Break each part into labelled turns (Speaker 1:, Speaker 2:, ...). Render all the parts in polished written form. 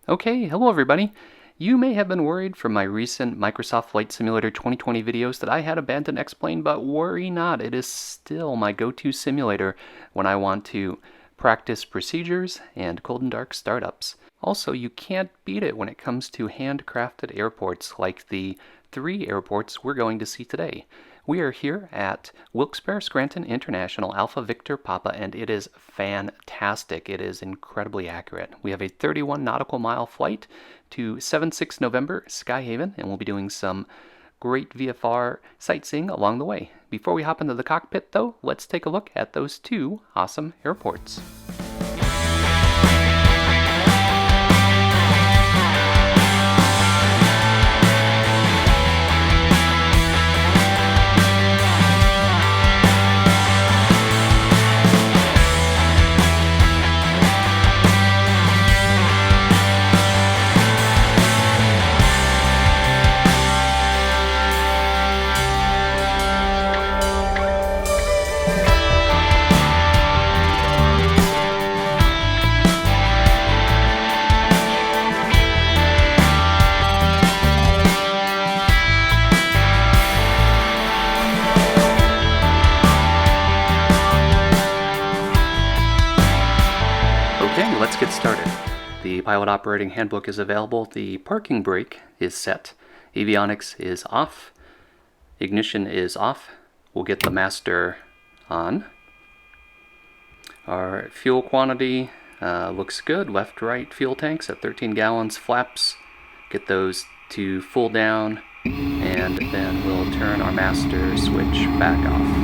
Speaker 1: Okay, hello everybody. You may have been worried from my recent Microsoft Flight Simulator 2020 videos that I had abandoned X-Plane, but worry not, it is still my go-to simulator when I want to practice procedures and cold and dark startups. Also, you can't beat it when it comes to handcrafted airports like the 3 airports we're going to see today. We are here at Wilkes-Barre Scranton International Alpha Victor Papa, and it is fantastic. It is incredibly accurate. We have a 31 nautical mile flight to 76 November Skyhaven, and we'll be doing some great VFR sightseeing along the way. Before we hop into the cockpit, though, let's take a look at those 2 awesome airports. Okay, let's get started. The pilot operating handbook is available. The parking brake is set. Avionics is off. Ignition is off. We'll get the master on. Our fuel quantity looks good. Left, right fuel tanks at 13 gallons. Flaps, get those to full down, and then we'll turn our master switch back off.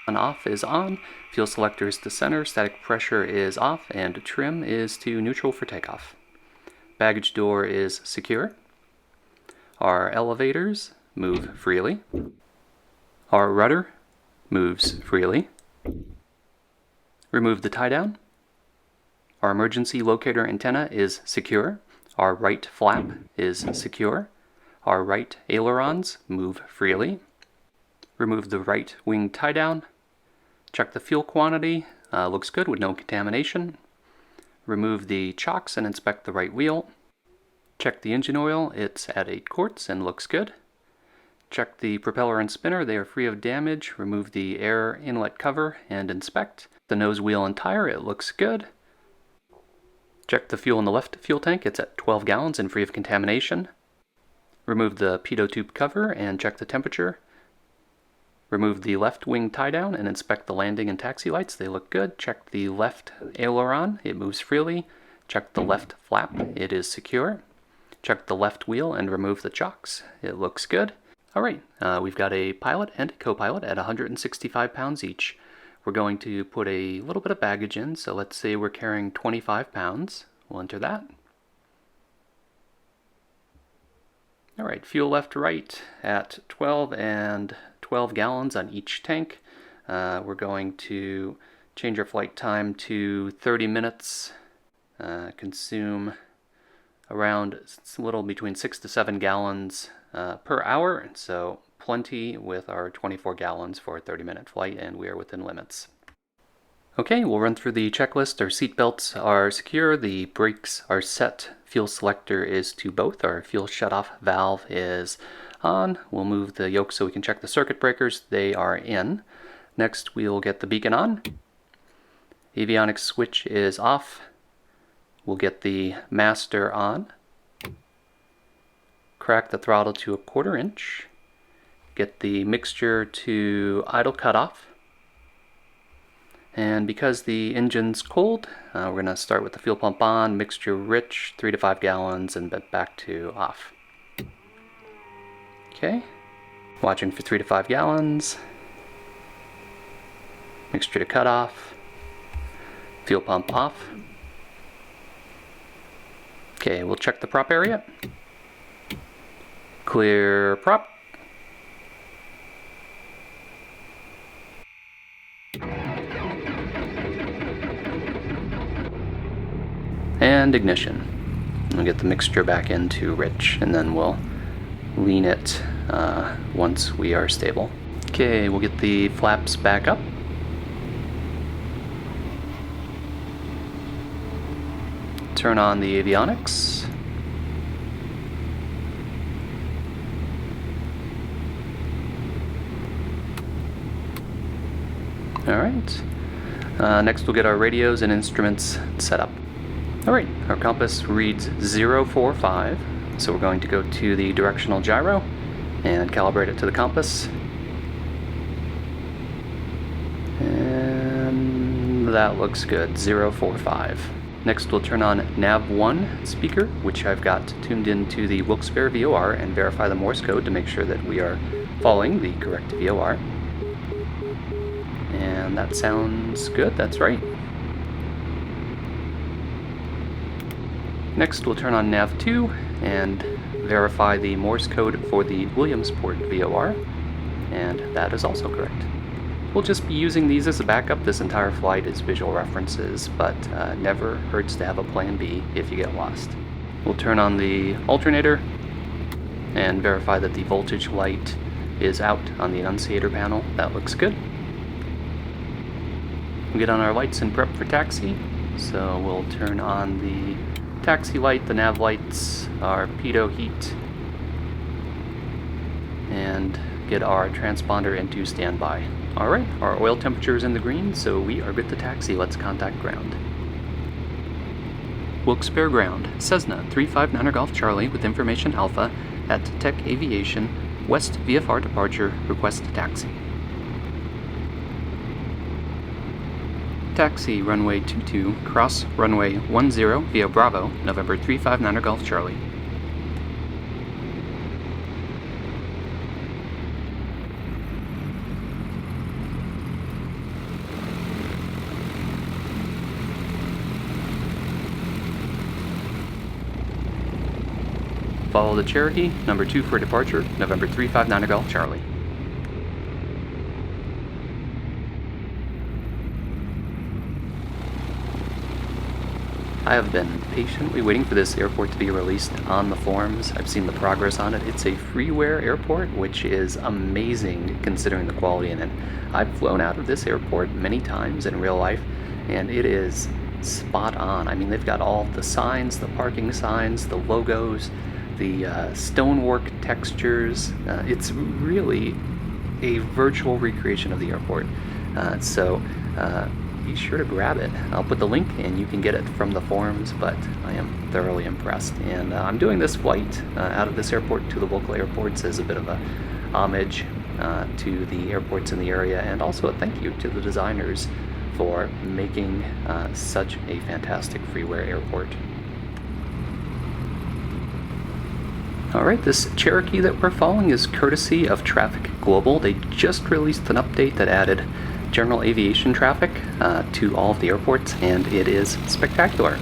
Speaker 1: On off is on, fuel selector is to center, static pressure is off, and trim is to neutral for takeoff. Baggage door is secure. Our elevators move freely. Our rudder moves freely. Remove the tie down. Our emergency locator antenna is secure. Our right flap is secure. Our right ailerons move freely. Remove the right wing tie down. Check the fuel quantity, looks good with no contamination. Remove the chocks and inspect the right wheel. Check the engine oil, it's at 8 quarts and looks good. Check the propeller and spinner, they are free of damage. Remove the air inlet cover and inspect. The nose wheel and tire, it looks good. Check the fuel in the left fuel tank, it's at 12 gallons and free of contamination. Remove the pitot tube cover and check the temperature. Remove the left wing tie down and inspect the landing and taxi lights. They look good. Check the left aileron. It moves freely. Check the left flap. It is secure. Check the left wheel and remove the chocks. It looks good. All right, we've got a pilot and a co-pilot at 165 pounds each. We're going to put a little bit of baggage in. So let's say we're carrying 25 pounds. We'll enter that. All right, fuel left to right at 12 and 12 gallons on each tank. We're going to change our flight time to 30 minutes, consume around a little between 6 to 7 gallons per hour, so plenty with our 24 gallons for a 30-minute flight, and we are within limits. Okay, we'll run through the checklist. Our seat belts are secure, the brakes are set, fuel selector is to both, our fuel shutoff valve is on. We'll move the yoke so we can check the circuit breakers. They are in. Next, we'll get the beacon on. Avionics switch is off. We'll get the master on. Crack the throttle to a 1/4 inch. Get the mixture to idle cutoff. And because the engine's cold, we're going to start with the fuel pump on, mixture rich, 3 to 5 gallons, and back to off. Okay, watching for 3 to 5 gallons. Mixture to cut off. Fuel pump off. Okay, we'll check the prop area. Clear prop. And ignition. We'll get the mixture back into rich, and then we'll lean it once we are stable. Okay, we'll get the flaps back up. turn on the avionics. Alright, next we'll get our radios and instruments set up. Alright, our compass reads 045, so we're going to go to the directional gyro and calibrate it to the compass. And that looks good, 045. Next we'll turn on nav1 speaker, which I've got tuned into the Wilkes-Barre VOR, and verify the Morse code to make sure that we are following the correct VOR. And that sounds good, that's right. Next we'll turn on nav2 and verify the Morse code for the Williamsport VOR, and that is also correct. We'll just be using these as a backup. This entire flight is visual references, but never hurts to have a plan B if you get lost. We'll turn on the alternator and verify that the voltage light is out on the annunciator panel. That looks good. We'll get on our lights and prep for taxi. So we'll turn on the taxi light, the nav lights, our pitot heat, and get our transponder into standby. Alright, our oil temperature is in the green, so we are good to taxi. Let's contact ground. Wilkes-Barre ground, Cessna 359er Golf Charlie with information Alpha at Tech Aviation, West VFR departure, request taxi. Taxi runway 22, cross runway 10 via Bravo, November 359er Golf Charlie. Follow the Cherokee, number 2 for departure, November 359er Golf Charlie. I have been patiently waiting for this airport to be released on the forums. I've seen the progress on it. It's a freeware airport, which is amazing considering the quality in it. I've flown out of this airport many times in real life, and it is spot on. I mean, they've got all the signs, the parking signs, the logos, the stonework textures. It's really a virtual recreation of the airport. So be sure to grab it. I'll put the link and you can get it from the forums, but I am thoroughly impressed. And I'm doing this flight out of this airport to the local airports as a bit of a homage to the airports in the area, and also a thank you to the designers for making such a fantastic freeware airport. Alright, this Cherokee that we're following is courtesy of Traffic Global. They just released an update that added general aviation traffic to all of the airports, and it is spectacular.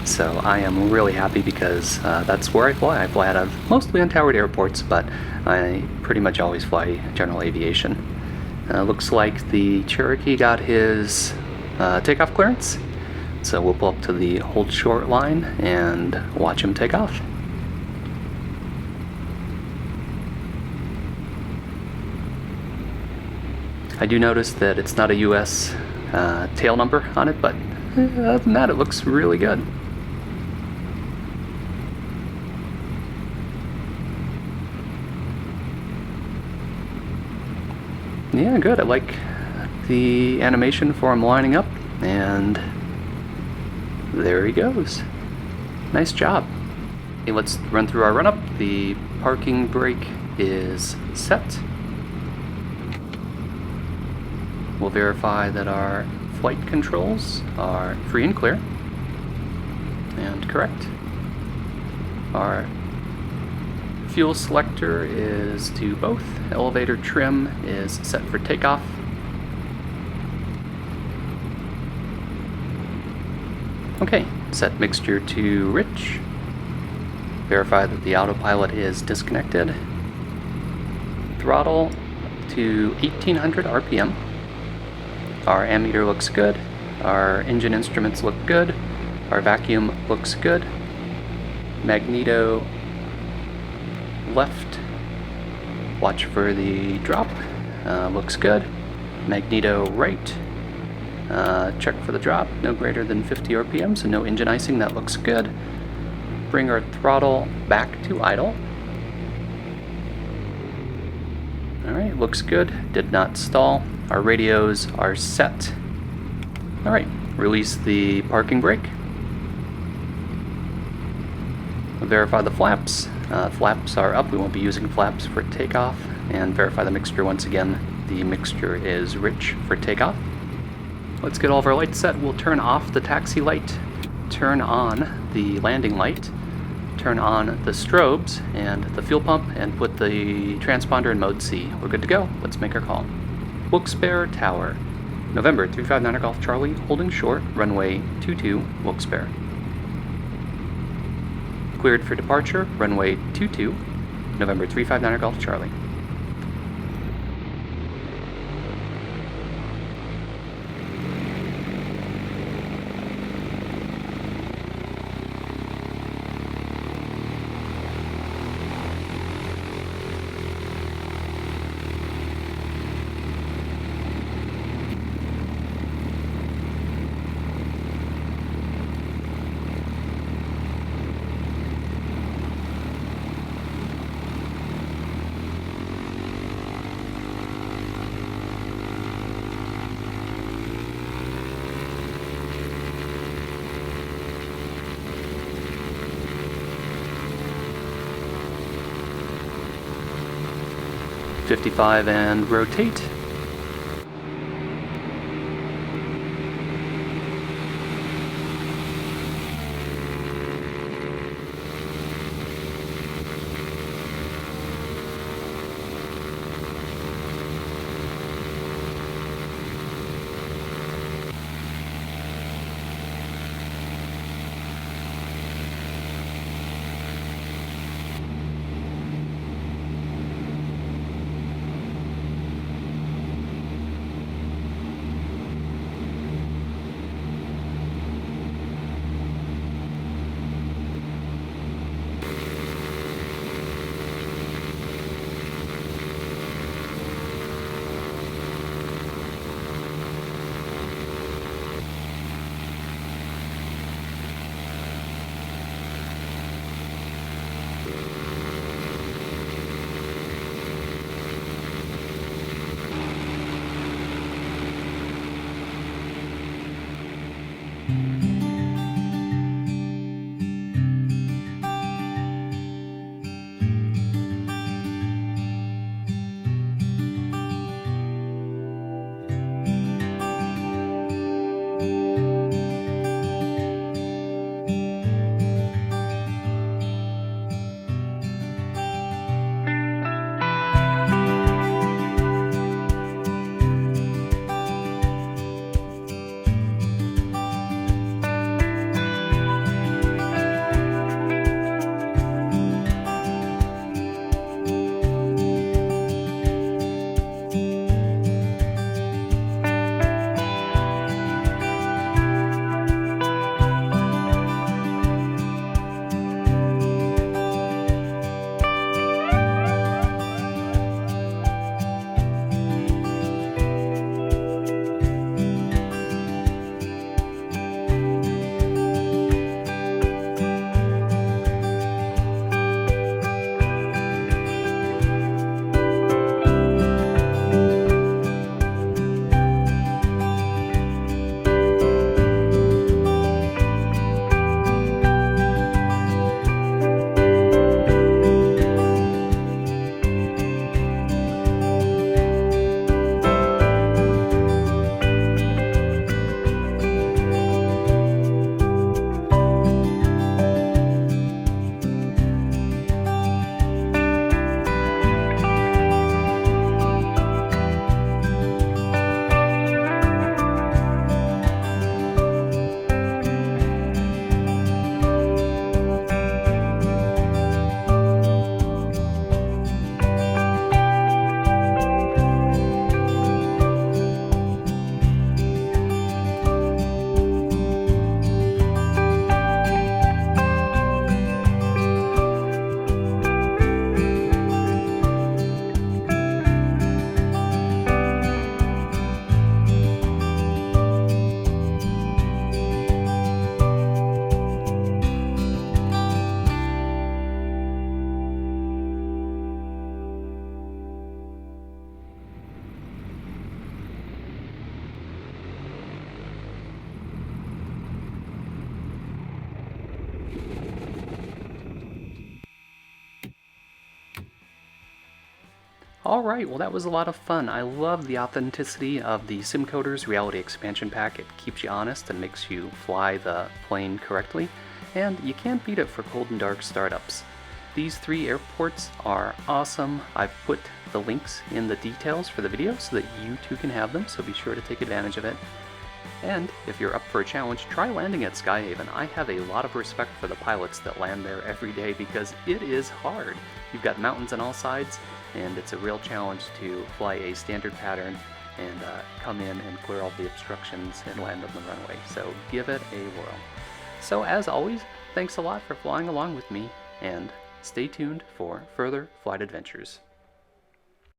Speaker 1: So I am really happy because that's where I fly. I fly out of mostly untowered airports, but I pretty much always fly general aviation. Looks like the Cherokee got his takeoff clearance, so we'll pull up to the hold short line and watch him take off. I do notice that it's not a US tail number on it, but other than that, it looks really good. Yeah, good. I like the animation for him lining up, and there he goes. Nice job. Okay, let's run through our run-up. The parking brake is set. We'll verify that our flight controls are free and clear and correct. Our fuel selector is to both. Elevator trim is set for takeoff. Okay, set mixture to rich. Verify that the autopilot is disconnected. Throttle to 1800 RPM. Our ammeter looks good, our engine instruments look good, our vacuum looks good, magneto left, watch for the drop, looks good, magneto right, Check for the drop, no greater than 50 RPM, so no engine icing, that looks good. Bring our throttle back to idle. Alright, looks good, did not stall. Our radios are set. Alright, release the parking brake. Verify the flaps. Flaps are up, we won't be using flaps for takeoff. And verify the mixture once again. The mixture is rich for takeoff. Let's get all of our lights set. We'll turn off the taxi light, turn on the landing light, turn on the strobes and the fuel pump, and put the transponder in mode C. We're good to go. Let's make our call. Wilkes-Barre Tower, November 359 Golf Charlie, holding short, runway 22, Wilkes-Barre. Cleared for departure, runway 22, November 359 Golf Charlie. .55 and rotate. Alright, well that was a lot of fun. I love the authenticity of the Simcoder's Reality Expansion Pack. It keeps you honest and makes you fly the plane correctly, and you can't beat it for cold and dark startups. These 3 airports are awesome. I've put the links in the details for the video so that you too can have them, so be sure to take advantage of it. And if you're up for a challenge, try landing at Skyhaven. I have a lot of respect for the pilots that land there every day because it is hard. You've got mountains on all sides, and it's a real challenge to fly a standard pattern and come in and clear all the obstructions and land on the runway. So give it a whirl. So as always, thanks a lot for flying along with me, and stay tuned for further flight adventures.